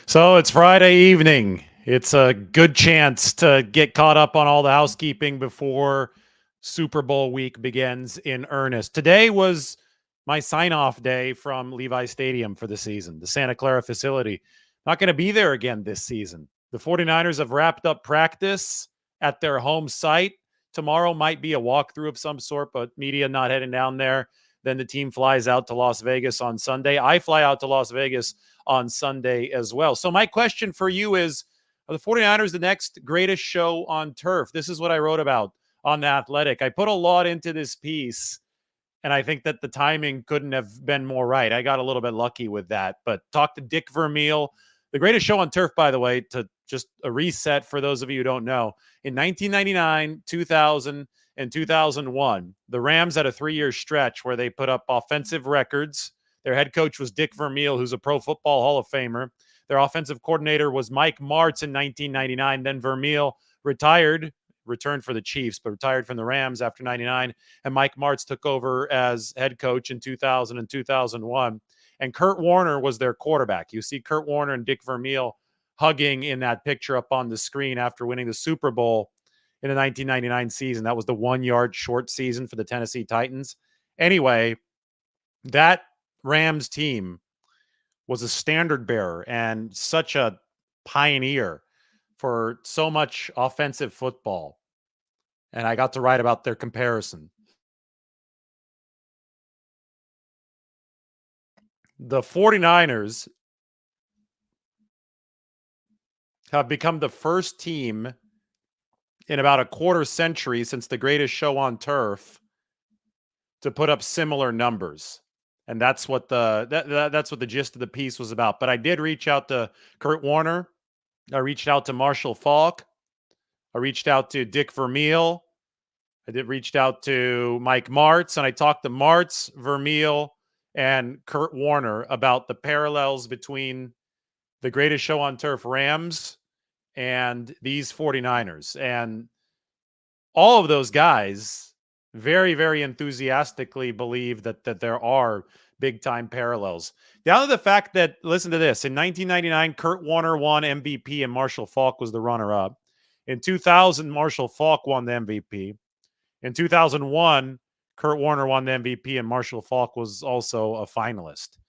So it's Friday evening. It's a good chance to get caught up on all the housekeeping before Super Bowl week begins in earnest. Today was my sign-off day from Levi Stadium for the season, the Santa Clara facility. Not going to be there again this season. The 49ers have wrapped up practice at their home site. Tomorrow might be a walkthrough of some sort, but media not heading down there. Then the team flies out to Las Vegas on Sunday. I fly out to Las Vegas on Sunday as well. So my question for you is, are the 49ers the next greatest show on turf? This is what I wrote about on The Athletic. I put a lot into this piece, and I think that the timing couldn't have been more right. I got a little bit lucky with that. But talk to Dick Vermeil, the greatest show on turf, by the way, to just a reset for those of you who don't know. In 1999, 2000, and 2001, the Rams had a 3-year stretch where they put up offensive records. Their head coach was Dick Vermeil, who's a Pro Football Hall of Famer. Their offensive coordinator was Mike Martz in 1999. Then Vermeil returned for the Chiefs, but retired from the Rams after 99. And Mike Martz took over as head coach in 2000 and 2001. And Kurt Warner was their quarterback. You see Kurt Warner and Dick Vermeil hugging in that picture up on the screen after winning the Super Bowl in the 1999 season. That was the 1-yard short season for the Tennessee Titans. Anyway, that Rams team was a standard bearer and such a pioneer for so much offensive football. And I got to write about their comparison. The 49ers have become the first team in about a quarter century since the greatest show on turf to put up similar numbers. And that's what that's what the gist of the piece was about. But I did reach out to Kurt Warner. I reached out to Marshall Faulk. I reached out to Dick Vermeil. I did reached out to Mike Martz, and I talked to Martz, Vermeil, and Kurt Warner about the parallels between the greatest show on turf Rams and these 49ers. And all of those guys very, very enthusiastically believe that there are big-time parallels. Down to the fact that, listen to this, in 1999, Kurt Warner won MVP and Marshall Faulk was the runner-up. In 2000, Marshall Faulk won the MVP. In 2001, Kurt Warner won the MVP and Marshall Faulk was also a finalist.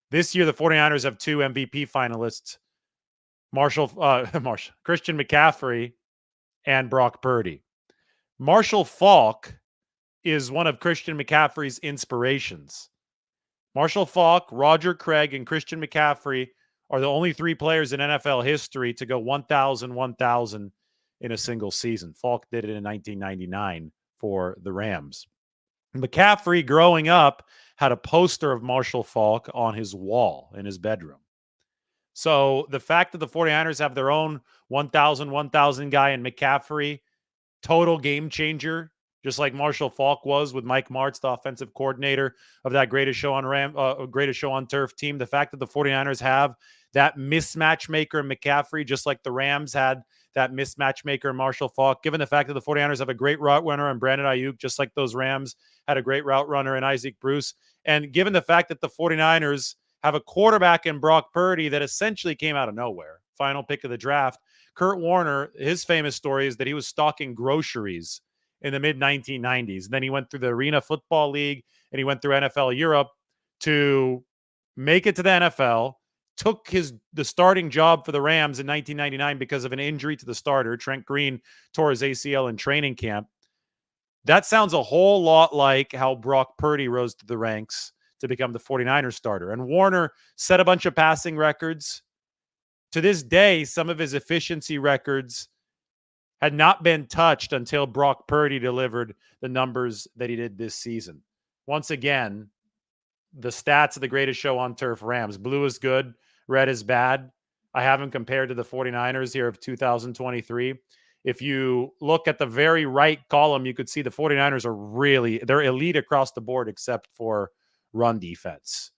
This year, the 49ers have 2 MVP finalists, Christian McCaffrey and Brock Purdy. Marshall Faulk is one of Christian McCaffrey's inspirations. Marshall Faulk, Roger Craig, and Christian McCaffrey are the only 3 players in NFL history to go 1,000 in a single season. Faulk did it in 1999 for the Rams. McCaffrey, growing up, had a poster of Marshall Faulk on his wall in his bedroom. So the fact that the 49ers have their own 1,000 guy in McCaffrey, total game changer, just like Marshall Faulk was with Mike Martz, the offensive coordinator of that greatest show on turf team. The fact that the 49ers have that mismatch maker McCaffrey, just like the Rams had that mismatch maker Marshall Faulk, given the fact that the 49ers have a great route runner in Brandon Ayuk, just like those Rams had a great route runner in Isaac Bruce, and given the fact that the 49ers have a quarterback in Brock Purdy that essentially came out of nowhere, final pick of the draft. Kurt Warner, his famous story is that he was stocking groceries in the mid-1990s. Then he went through the Arena Football League and he went through NFL Europe to make it to the NFL, took the starting job for the Rams in 1999 because of an injury to the starter. Trent Green tore his ACL in training camp. That sounds a whole lot like how Brock Purdy rose to the ranks to become the 49ers starter. And Warner set a bunch of passing records. To this day, some of his efficiency records had not been touched until Brock Purdy delivered the numbers that he did this season. Once again, the stats of the greatest show on turf Rams. Blue is good, red is bad. I have them compared to the 49ers here of 2023. If you look at the very right column, you could see the 49ers are they're elite across the board except for run defense.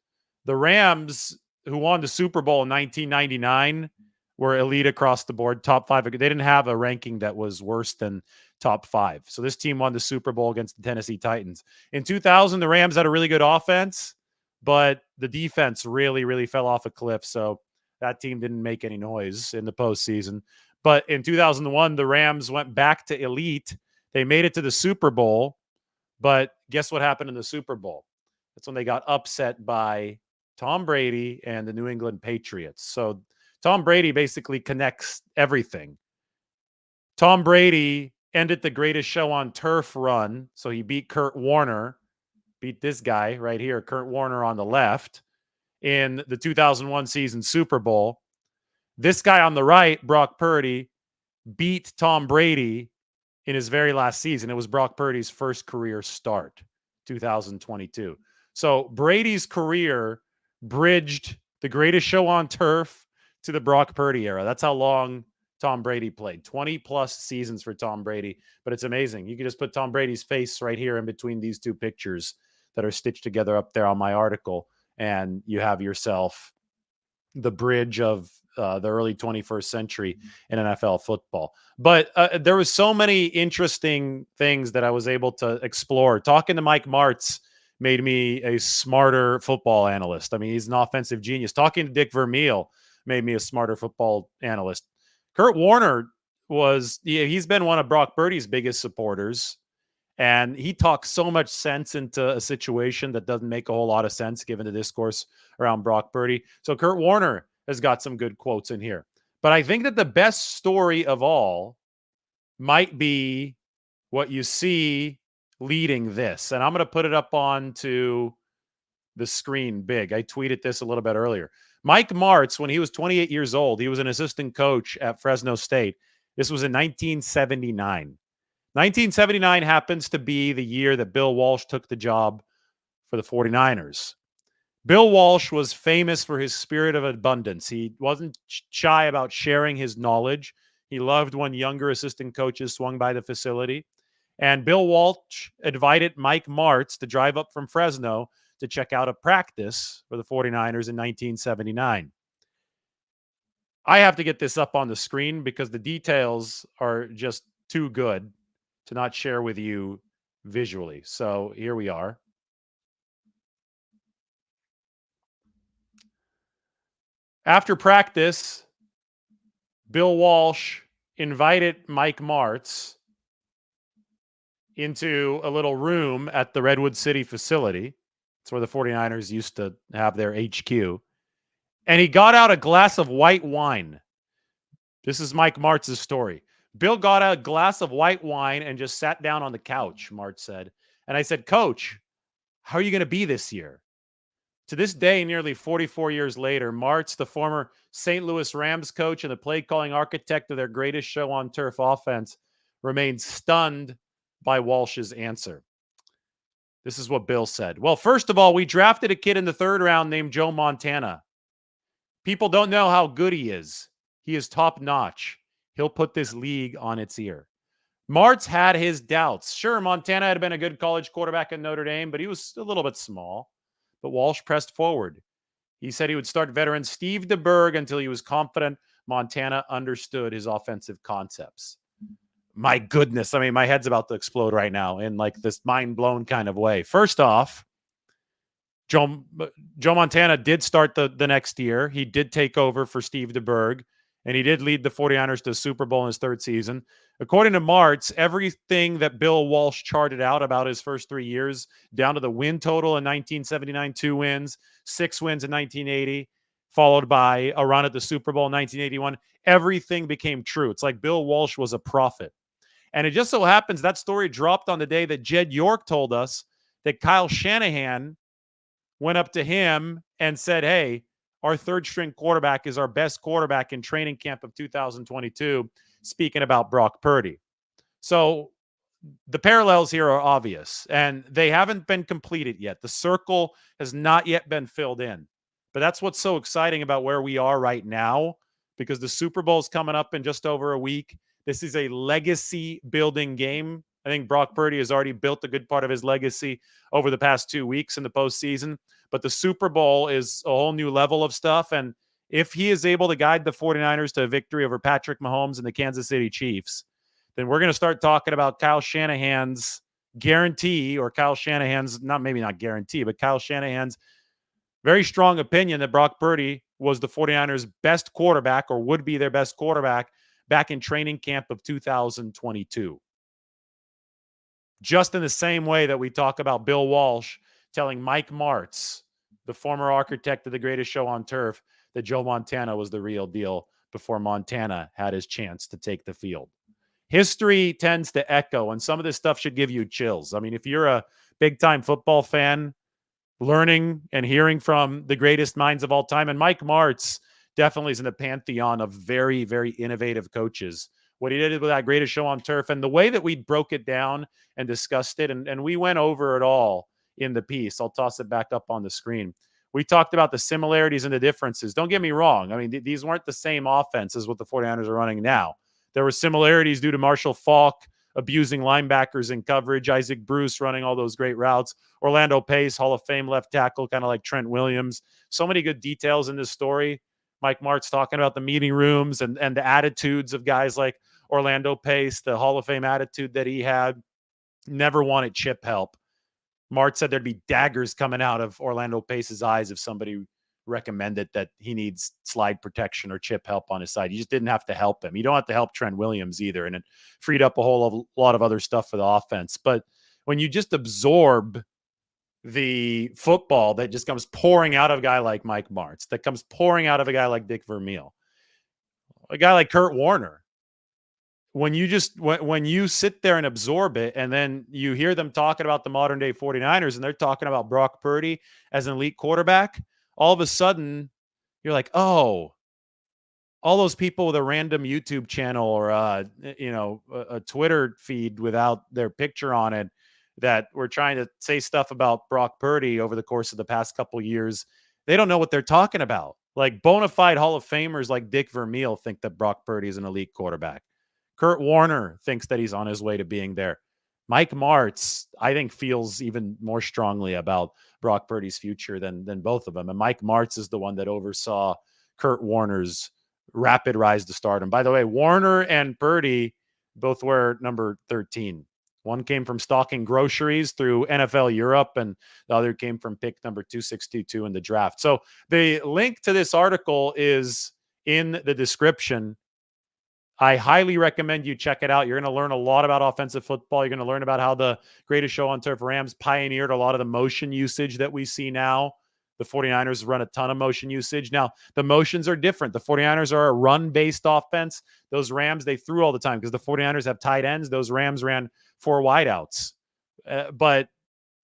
The Rams, who won the Super Bowl in 1999, were elite across the board, top 5. They didn't have a ranking that was worse than top 5. So this team won the Super Bowl against the Tennessee Titans. In 2000, the Rams had a really good offense, but the defense really, really fell off a cliff. So That team didn't make any noise in the postseason. But in 2001, the Rams went back to elite. They made it to the Super Bowl. But guess what happened in the Super Bowl? That's when they got upset by Tom Brady and the New England Patriots. So Tom Brady basically connects everything. Tom Brady ended the greatest show on turf run. So he beat Kurt Warner, beat this guy right here, Kurt Warner on the left, in the 2001 season Super Bowl. This guy on the right, Brock Purdy, beat Tom Brady in his very last season. It was Brock Purdy's first career start, 2022. So Brady's career bridged the greatest show on turf to the Brock Purdy era. That's how long Tom Brady played. 20 plus seasons for Tom Brady. But it's amazing. You can just put Tom Brady's face right here in between these two pictures that are stitched together up there on my article, and you have yourself the bridge of the early 21st century in NFL football. But there was so many interesting things that I was able to explore. Talking to Mike Martz made me a smarter football analyst. I mean, he's an offensive genius. Talking to Dick Vermeil made me a smarter football analyst. Kurt Warner he's been one of Brock Purdy's biggest supporters. And he talks so much sense into a situation that doesn't make a whole lot of sense given the discourse around Brock Purdy. So Kurt Warner has got some good quotes in here. But I think that the best story of all might be what you see leading this. And I'm going to put it up onto the screen big. I tweeted this a little bit earlier. Mike Martz, when he was 28 years old, he was an assistant coach at Fresno State. This was in 1979. 1979 happens to be the year that Bill Walsh took the job for the 49ers. Bill Walsh was famous for his spirit of abundance. He wasn't shy about sharing his knowledge. He loved when younger assistant coaches swung by the facility. And Bill Walsh invited Mike Martz to drive up from Fresno to check out a practice for the 49ers in 1979. I have to get this up on the screen because the details are just too good to not share with you visually. So here we are. After practice, Bill Walsh invited Mike Martz into a little room at the Redwood City facility. It's where the 49ers used to have their HQ. And he got out a glass of white wine. This is Mike Martz's story. Bill got out a glass of white wine and just sat down on the couch, Martz said. And I said, Coach, how are you going to be this year? To this day, nearly 44 years later, Martz, the former St. Louis Rams coach and the play-calling architect of their greatest show on turf offense, remains stunned by Walsh's answer. This is what Bill said. Well, first of all, we drafted a kid in the third round named Joe Montana. People don't know how good he is. He is top-notch. He'll put this league on its ear. Martz had his doubts. Sure, Montana had been a good college quarterback at Notre Dame, but he was a little bit small. But Walsh pressed forward. He said he would start veteran Steve DeBerg until he was confident Montana understood his offensive concepts. My goodness. I mean, my head's about to explode right now in like this mind-blown kind of way. First off, Joe Montana did start the next year. He did take over for Steve DeBerg, and he did lead the 49ers to the Super Bowl in his third season. According to Martz, everything that Bill Walsh charted out about his first 3 years, down to the win total in 1979, 2 wins, 6 wins in 1980, followed by a run at the Super Bowl in 1981, everything became true. It's like Bill Walsh was a prophet. And it just so happens that story dropped on the day that Jed York told us that Kyle Shanahan went up to him and said, hey, our third string quarterback is our best quarterback in training camp of 2022, speaking about Brock Purdy. So the parallels here are obvious, and they haven't been completed yet. The circle has not yet been filled in. But that's what's so exciting about where we are right now, because the Super Bowl is coming up in just over a week. This is a legacy-building game. I think Brock Purdy has already built a good part of his legacy over the past 2 weeks in the postseason. But the Super Bowl is a whole new level of stuff. And if he is able to guide the 49ers to a victory over Patrick Mahomes and the Kansas City Chiefs, then we're going to start talking about Kyle Shanahan's guarantee, or Kyle Shanahan's, maybe not guarantee, but Kyle Shanahan's very strong opinion that Brock Purdy was the 49ers' best quarterback, or would be their best quarterback, back in training camp of 2022. Just in the same way that we talk about Bill Walsh telling Mike Martz, the former architect of the greatest show on turf, that Joe Montana was the real deal before Montana had his chance to take the field. History tends to echo, and some of this stuff should give you chills. I mean, if you're a big-time football fan, learning and hearing from the greatest minds of all time, and Mike Martz definitely is in the pantheon of very, very innovative coaches. What he did with that greatest show on turf, and the way that we broke it down and discussed it, and we went over it all in the piece. I'll toss it back up on the screen. We talked about the similarities and the differences. Don't get me wrong. I mean, these weren't the same offense as what the 49ers are running now. There were similarities due to Marshall Faulk abusing linebackers in coverage, Isaac Bruce running all those great routes, Orlando Pace, Hall of Fame left tackle, kind of like Trent Williams. So many good details in this story. Mike Martz talking about the meeting rooms and the attitudes of guys like Orlando Pace, the Hall of Fame attitude that he had, never wanted chip help. Martz said there'd be daggers coming out of Orlando Pace's eyes if somebody recommended that he needs slide protection or chip help on his side. You just didn't have to help him. You don't have to help Trent Williams either. And it freed up a whole lot of other stuff for the offense. But when you just absorb the football that just comes pouring out of a guy like Mike Martz, that comes pouring out of a guy like Dick Vermeil, a guy like Kurt Warner, when you sit there and absorb it, and then you hear them talking about the modern day 49ers, and they're talking about Brock Purdy as an elite quarterback, all of a sudden you're like, oh, all those people with a random YouTube channel or a Twitter feed without their picture on it that were trying to say stuff about Brock Purdy over the course of the past couple of years, they don't know what they're talking about. Like, bona fide Hall of Famers like Dick Vermeil think that Brock Purdy is an elite quarterback. Kurt Warner thinks that he's on his way to being there. Mike Martz, I think, feels even more strongly about Brock Purdy's future than both of them. And Mike Martz is the one that oversaw Kurt Warner's rapid rise to stardom. By the way, Warner and Purdy both wear number 13. One came from stocking groceries through NFL Europe, and the other came from pick number 2622 in the draft. So the link to this article is in the description. I highly recommend you check it out. You're going to learn a lot about offensive football. You're going to learn about how the greatest show on turf Rams pioneered a lot of the motion usage that we see now. The 49ers run a ton of motion usage. Now, the motions are different. The 49ers are a run-based offense. Those Rams, they threw all the time because the 49ers have tight ends. Those Rams ran 4 wideouts. But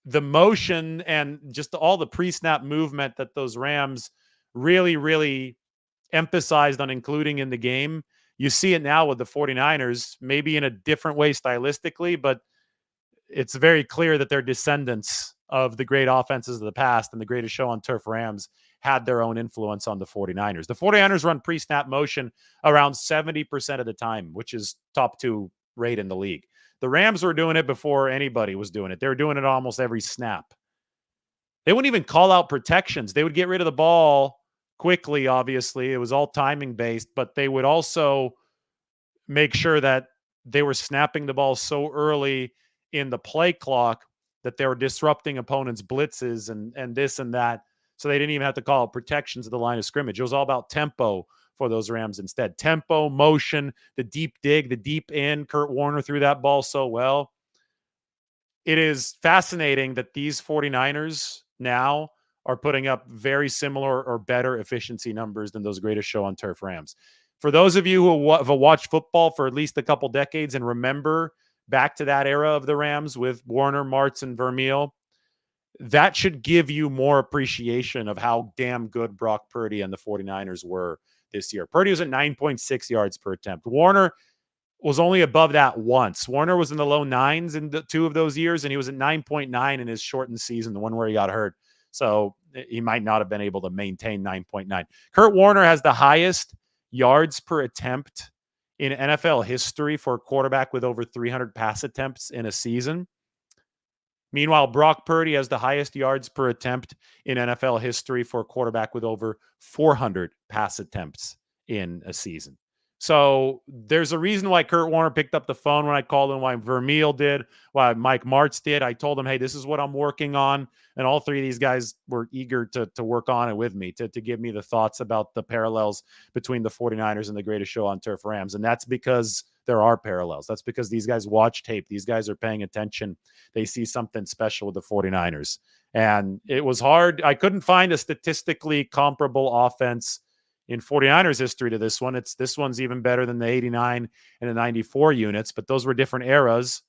the motion and just all the pre-snap movement that those Rams really, really emphasized on including in the game, you see it now with the 49ers, maybe in a different way stylistically, but it's very clear that they're descendants of the great offenses of the past, and the greatest show on turf Rams had their own influence on the 49ers. The 49ers run pre-snap motion around 70% of the time, which is top 2 rate in the league. The Rams were doing it before anybody was doing it. They were doing it almost every snap. They wouldn't even call out protections. They would get rid of the ball quickly, obviously. It was all timing based, but they would also make sure that they were snapping the ball so early in the play clock that they were disrupting opponents' blitzes and this and that. So they didn't even have to call out protections at the line of scrimmage. It was all about tempo for those Rams instead. Tempo, motion, the deep dig, the deep in. Kurt Warner threw that ball so well. It is fascinating that these 49ers now are putting up very similar or better efficiency numbers than those greatest show on turf Rams. For those of you who have watched football for at least a couple decades and remember back to that era of the Rams with Warner, Martz, and Vermeil, that should give you more appreciation of how damn good Brock Purdy and the 49ers were this year. Purdy was at 9.6 yards per attempt. Warner was only above that once. Warner was in the low 9s in 2 of those years, and he was at 9.9 in his shortened season, the one where he got hurt. So he might not have been able to maintain 9.9. Kurt Warner has the highest yards per attempt in NFL history for a quarterback with over 300 pass attempts in a season. Meanwhile, Brock Purdy has the highest yards per attempt in NFL history for a quarterback with over 400 pass attempts in a season. So there's a reason why Kurt Warner picked up the phone when I called him, why Vermeil did, why Mike Martz did. I told him, hey, this is what I'm working on. And all three of these guys were eager to work on it with me, to give me the thoughts about the parallels between the 49ers and the greatest show on turf, Rams. And that's because there are parallels. That's because these guys watch tape. These guys are paying attention. They see something special with the 49ers. And it was hard. I couldn't find a statistically comparable offense in 49ers history to this one. This one's even better than the 89 and the 94 units, but those were different eras.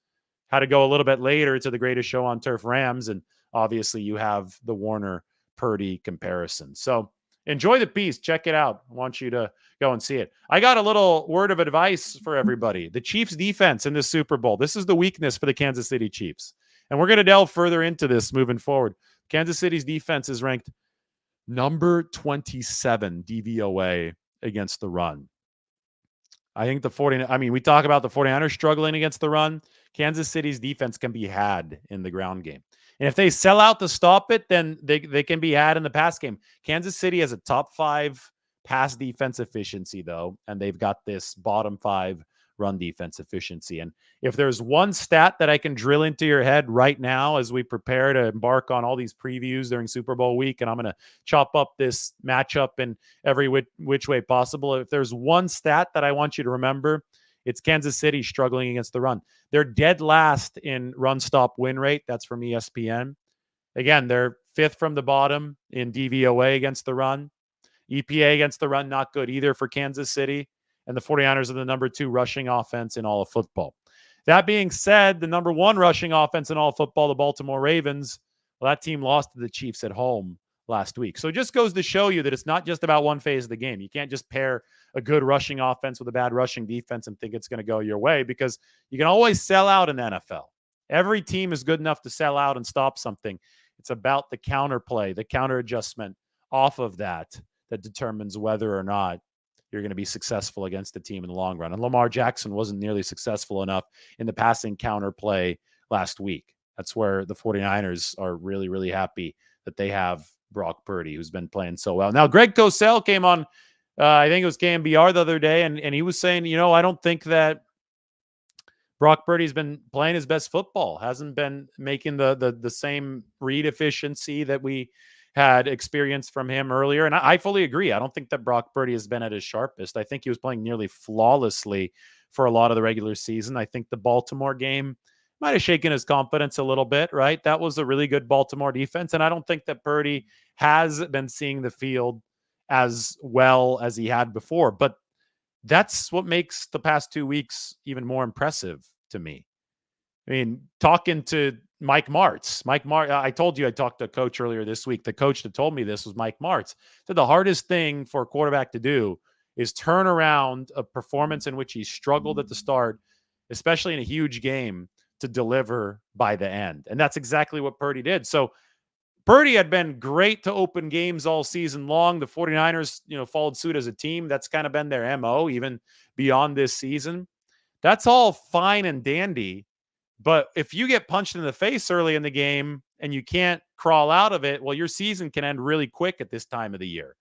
Had to go a little bit later to the greatest show on turf, Rams, and obviously you have the Warner Purdy comparison. So enjoy the piece. Check it out. I want you to go and see it. I got a little word of advice for everybody. The Chiefs defense in this Super Bowl. This is the weakness for the Kansas City Chiefs. And we're going to delve further into this moving forward. Kansas City's defense is ranked number 27 DVOA against the run. I think we talk about the 49ers struggling against the run. Kansas City's defense can be had in the ground game. And if they sell out to stop it, then they can be had in the pass game. Kansas City has a top 5 pass defense efficiency, though, and they've got this bottom 5 run defense efficiency. And if there's one stat that I can drill into your head right now as we prepare to embark on all these previews during Super Bowl week, and I'm going to chop up this matchup in every which way possible. If there's one stat that I want you to remember, it's Kansas City struggling against the run. They're dead last in run stop win rate. That's from ESPN. Again, they're 5th from the bottom in DVOA against the run. EPA against the run, not good either for Kansas City. And the 49ers are the number 2 rushing offense in all of football. That being said, the number 1 rushing offense in all of football, the Baltimore Ravens, well, that team lost to the Chiefs at home last week. So it just goes to show you that it's not just about one phase of the game. You can't just pair a good rushing offense with a bad rushing defense and think it's going to go your way, because you can always sell out in the NFL. Every team is good enough to sell out and stop something. It's about the counterplay, the counter adjustment off of that determines whether or not you're going to be successful against the team in the long run. And Lamar Jackson wasn't nearly successful enough in the passing counterplay last week. That's where the 49ers are really, really happy that they have Brock Purdy, who's been playing so well. Now, Greg Cosell came on, I think it was KMBR the other day, and he was saying, I don't think that Brock Purdy's been playing his best football, hasn't been making the same read efficiency that we had experienced from him earlier. And I fully agree. I don't think that Brock Purdy has been at his sharpest. I think he was playing nearly flawlessly for a lot of the regular season. I think the Baltimore game might have shaken his confidence a little bit, right? That was a really good Baltimore defense. And I don't think that Purdy has been seeing the field as well as he had before. But that's what makes the past 2 weeks even more impressive to me. I mean, talking to Mike Martz. I told you I talked to a coach earlier this week. The coach that told me this was Mike Martz. Said the hardest thing for a quarterback to do is turn around a performance in which he struggled at the start, especially in a huge game, to deliver by the end. And that's exactly what Purdy did. So Purdy had been great to open games all season long. The 49ers, followed suit as a team. That's kind of been their MO, even beyond this season. That's all fine and dandy. But if you get punched in the face early in the game and you can't crawl out of it, well, your season can end really quick at this time of the year.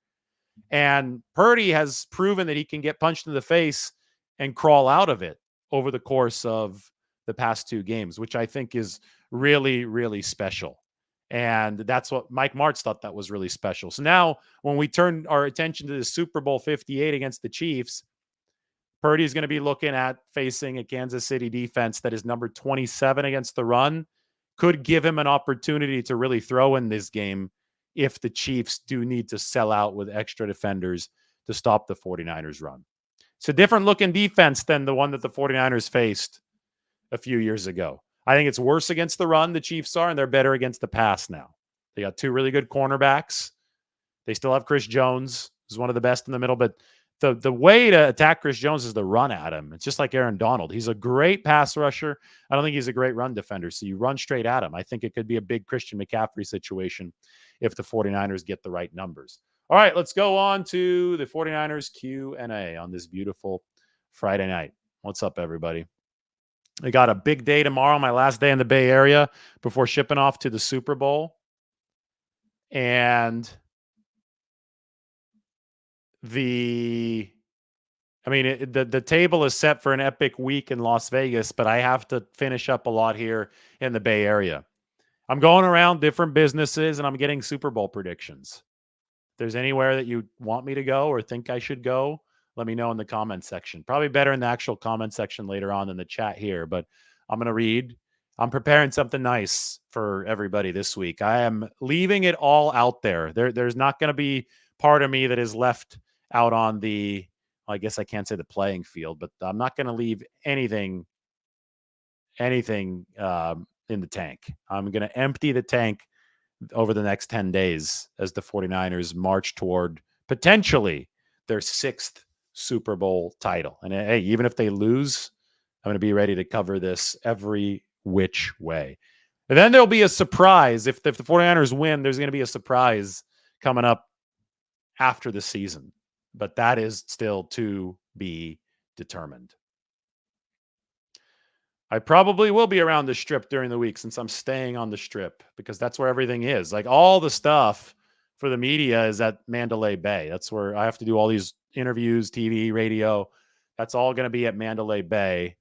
And Purdy has proven that he can get punched in the face and crawl out of it over the course of the past 2 games, which I think is really, really special. And that's what Mike Martz thought that was really special. So now when we turn our attention to the Super Bowl 58 against the Chiefs, Purdy's going to be looking at facing a Kansas City defense that is number 27 against the run. Could give him an opportunity to really throw in this game if the Chiefs do need to sell out with extra defenders to stop the 49ers run. It's a different looking defense than the one that the 49ers faced a few years ago. I think it's worse against the run, the Chiefs are, and they're better against the pass now. They got 2 really good cornerbacks. They still have Chris Jones, who's one of the best in the middle, but the way to attack Chris Jones is to run at him. It's just like Aaron Donald. He's a great pass rusher. I don't think he's a great run defender. So you run straight at him. I think it could be a big Christian McCaffrey situation if the 49ers get the right numbers. All right, let's go on to the 49ers Q&A on this beautiful Friday night. What's up, everybody? I got a big day tomorrow, my last day in the Bay Area before shipping off to the Super Bowl. And I mean, the table is set for an epic week in Las Vegas, but I have to finish up a lot here in the Bay Area. I'm going around different businesses and I'm getting Super Bowl predictions. If there's anywhere that you want me to go or think I should go, let me know in the comment section. Probably better in the actual comment section later on than the chat here, but I'm going to read. I'm preparing something nice for everybody this week. I am leaving it all out there. There's not going to be part of me that is left out on the, well, I guess I can't say the playing field, but I'm not going to leave anything in the tank. I'm going to empty the tank over the next 10 days as the 49ers march toward potentially their sixth Super Bowl title. And hey, even if they lose, I'm going to be ready to cover this every which way. And then there'll be a surprise. If the 49ers win, there's going to be a surprise coming up after the season. But that is still to be determined. I probably will be around the strip during the week since I'm staying on the strip because that's where everything is. Like all the stuff for the media is at Mandalay Bay. That's where I have to do all these interviews, TV, radio. That's all going to be at Mandalay Bay.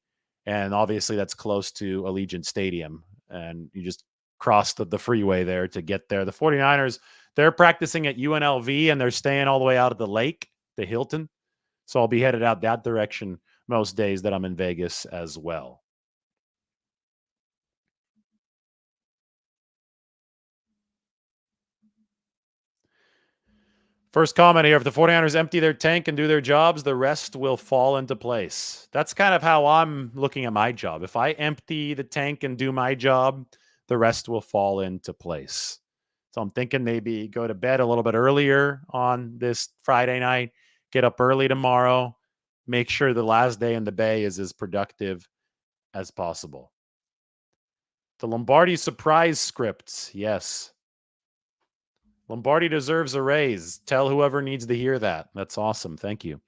And obviously that's close to Allegiant Stadium. And you just cross the freeway there to get there. The 49ers, they're practicing at UNLV and they're staying all the way out at the lake, the Hilton. So I'll be headed out that direction most days that I'm in Vegas as well. First comment here. If the 49ers empty their tank and do their jobs, the rest will fall into place. That's kind of how I'm looking at my job. If I empty the tank and do my job, the rest will fall into place. So I'm thinking maybe go to bed a little bit earlier on this Friday night, get up early tomorrow, make sure the last day in the Bay is as productive as possible. The Lombardi surprise scripts. Yes. Lombardi deserves a raise. Tell whoever needs to hear that. That's awesome. Thank you.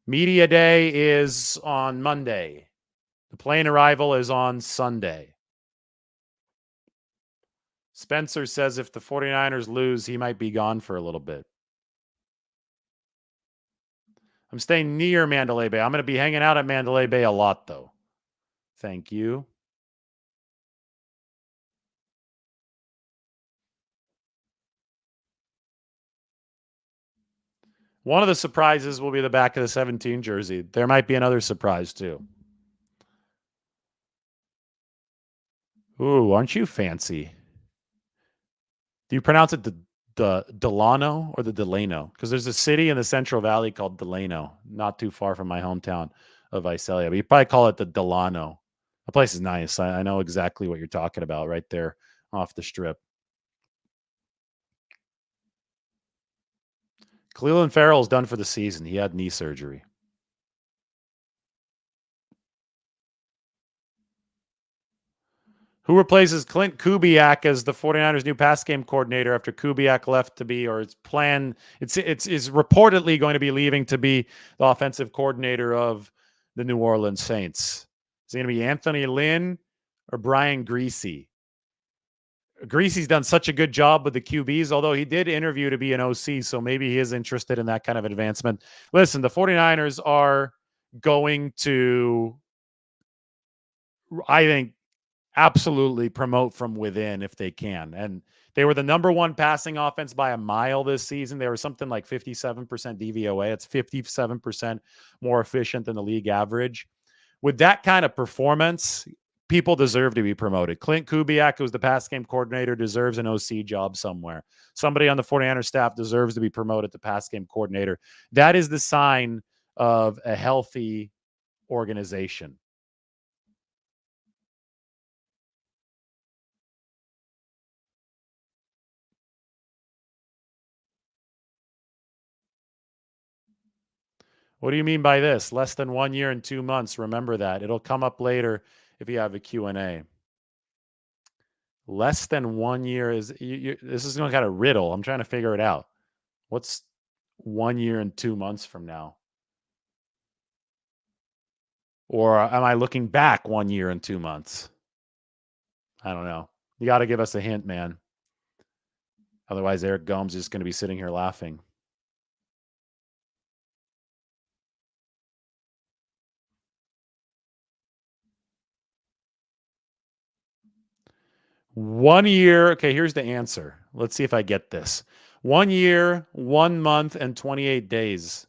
Media day is on Monday. The plane arrival is on Sunday. Spencer says if the 49ers lose, he might be gone for a little bit. I'm staying near Mandalay Bay. I'm going to be hanging out at Mandalay Bay a lot, though. Thank you. One of the surprises will be the back of the 17 jersey. There might be another surprise, too. Ooh, aren't you fancy? Do you pronounce it the Delano or the Delano? Because there's a city in the Central Valley called Delano, not too far from my hometown of Visalia. But you probably call it the Delano. The place is nice. I know exactly what you're talking about right there off the strip. Cleveland Farrell's done for the season. He had knee surgery. Who replaces Clint Kubiak as the 49ers new pass game coordinator after Kubiak left to be, or it's planned, it's reportedly going to be leaving to be the offensive coordinator of the New Orleans Saints? Is it going to be Anthony Lynn or Brian Greasy? Greasy's done such a good job with the QBs, although he did interview to be an OC, so maybe he is interested in that kind of advancement. Listen, the 49ers are going to, I think, absolutely promote from within if they can. And they were the number one passing offense by a mile this season. They were something like 57% DVOA. It's 57% more efficient than the league average. With that kind of performance, people deserve to be promoted. Clint Kubiak, who's the pass game coordinator, deserves an OC job somewhere. Somebody on the 49ers staff deserves to be promoted to pass game coordinator. That is the sign of a healthy organization. What do you mean by this? Less than 1 year and 2 months. Remember that. It'll come up later if you have a Q&A. Less than 1 year is this is going to kind of riddle. I'm trying to figure it out. What's 1 year and 2 months from now? Or am I looking back 1 year and 2 months? I don't know. You got to give us a hint, man. Otherwise, Eric Gomes is going to be sitting here laughing. 1 year. Okay, here's the answer. Let's see if I get this. 1 year, 1 month, and 28 days.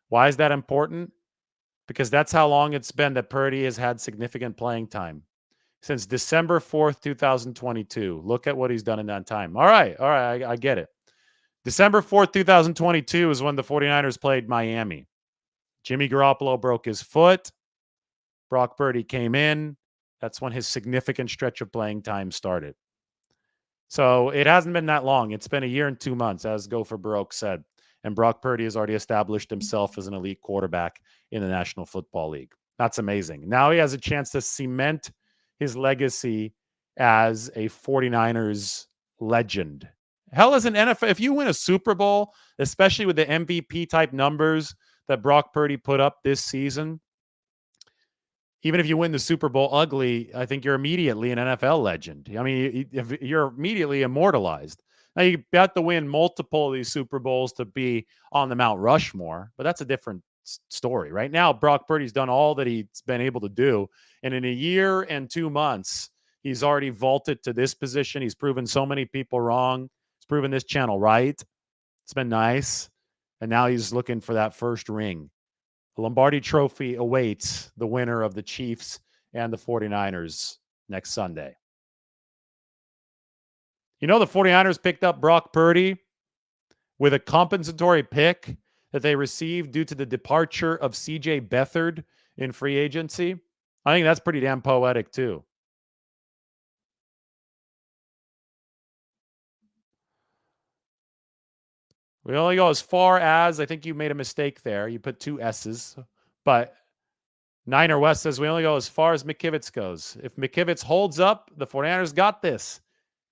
Why is that important? Because that's how long it's been that Purdy has had significant playing time. Since December 4th, 2022. Look at what he's done in that time. All right, I get it. December 4th, 2022 is when the 49ers played Miami. Jimmy Garoppolo broke his foot. Brock Purdy came in. That's when his significant stretch of playing time started. So it hasn't been that long. It's been a year and 2 months, as Gopher Baroque said. And Brock Purdy has already established himself as an elite quarterback in the National Football League. That's amazing. Now he has a chance to cement his legacy as a 49ers legend. Hell, as an NFL, if you win a Super Bowl, especially with the MVP type numbers that Brock Purdy put up this season, even if you win the Super Bowl ugly, I think you're immediately an NFL legend. I mean, you're immediately immortalized. Now, you have to win multiple of these Super Bowls to be on the Mount Rushmore, but that's a different story. Right now, Brock Purdy's done all that he's been able to do. And in a year and 2 months, he's already vaulted to this position. He's proven so many people wrong. He's proven this channel right. It's been nice. And now he's looking for that first ring. The Lombardi Trophy awaits the winner of the Chiefs and the 49ers next Sunday. You know, the 49ers picked up Brock Purdy with a compensatory pick that they received due to the departure of C.J. Beathard in free agency. I think that's pretty damn poetic, too. We only go as far as, I think you made a mistake there. You put 2 S's, but Niner West says we only go as far as McKivitz goes. If McKivitz holds up, the 49ers got this.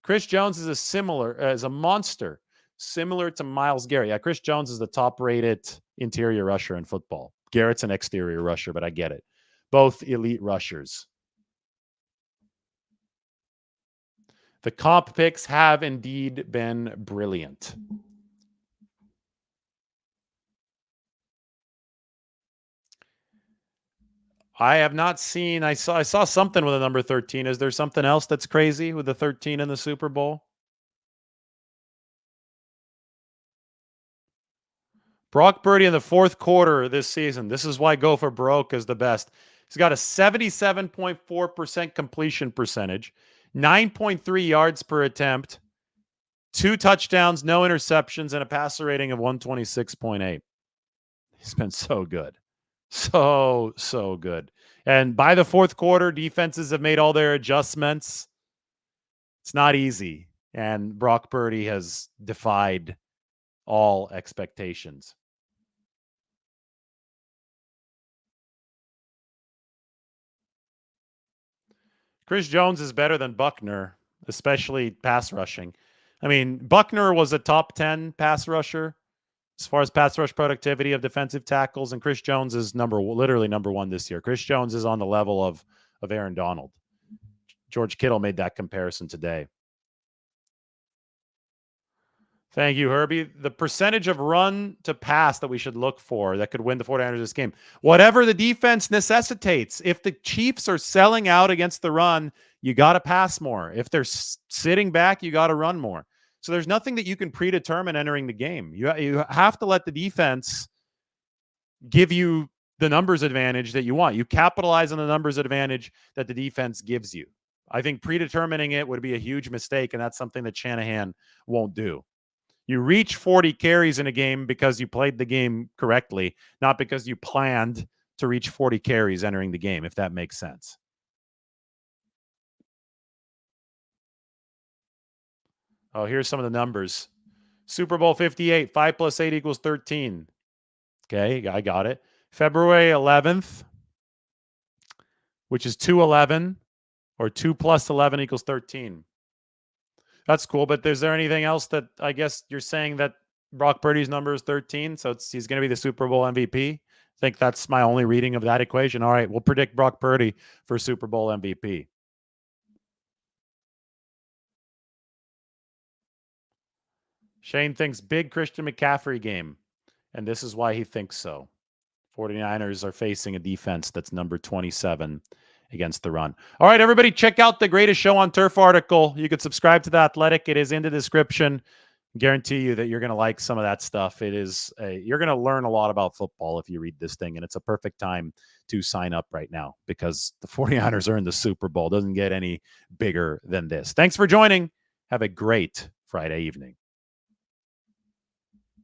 Chris Jones is a monster, similar to Myles Garrett. Yeah, Chris Jones is the top-rated interior rusher in football. Garrett's an exterior rusher, but I get it. Both elite rushers. The comp picks have indeed been brilliant. I have not seen. I saw something with a number 13. Is there something else that's crazy with the 13 in the Super Bowl? Brock Purdy in the fourth quarter this season. This is why Gopher Baroque is the best. He's got a 77.4% completion percentage, 9.3 yards per attempt, 2 touchdowns, no interceptions, and a passer rating of 126.8. He's been so good. So good. And by the fourth quarter, defenses have made all their adjustments. It's not easy. And Brock Purdy has defied all expectations. Chris Jones is better than Buckner, especially pass rushing. I mean, Buckner was a top 10 pass rusher as far as pass rush productivity of defensive tackles, and Chris Jones is literally number 1 this year. Chris Jones is on the level of Aaron Donald. George Kittle made that comparison today. Thank you, Herbie. The percentage of run to pass that we should look for that could win the 49ers this game. Whatever the defense necessitates. If the Chiefs are selling out against the run, you got to pass more. If they're sitting back, you got to run more. So there's nothing that you can predetermine entering the game. You have to let the defense give you the numbers advantage that you want. You capitalize on the numbers advantage that the defense gives you. I think predetermining it would be a huge mistake, and that's something that Shanahan won't do. You reach 40 carries in a game because you played the game correctly, not because you planned to reach 40 carries entering the game, if that makes sense. Oh, here's some of the numbers. Super Bowl 58, 5 plus 8 equals 13. Okay, I got it. February 11th, which is 211, or 2 plus 11 equals 13. That's cool, but is there anything else that I guess you're saying that Brock Purdy's number is 13, so he's going to be the Super Bowl MVP? I think that's my only reading of that equation. All right, we'll predict Brock Purdy for Super Bowl MVP. Shane thinks big Christian McCaffrey game, and this is why he thinks so. 49ers are facing a defense that's number 27 against the run. All right, everybody, check out the Greatest Show on Turf article. You could subscribe to The Athletic. It is in the description. Guarantee you that you're going to like some of that stuff. You're going to learn a lot about football if you read this thing, and it's a perfect time to sign up right now because the 49ers are in the Super Bowl. Doesn't get any bigger than this. Thanks for joining. Have a great Friday evening.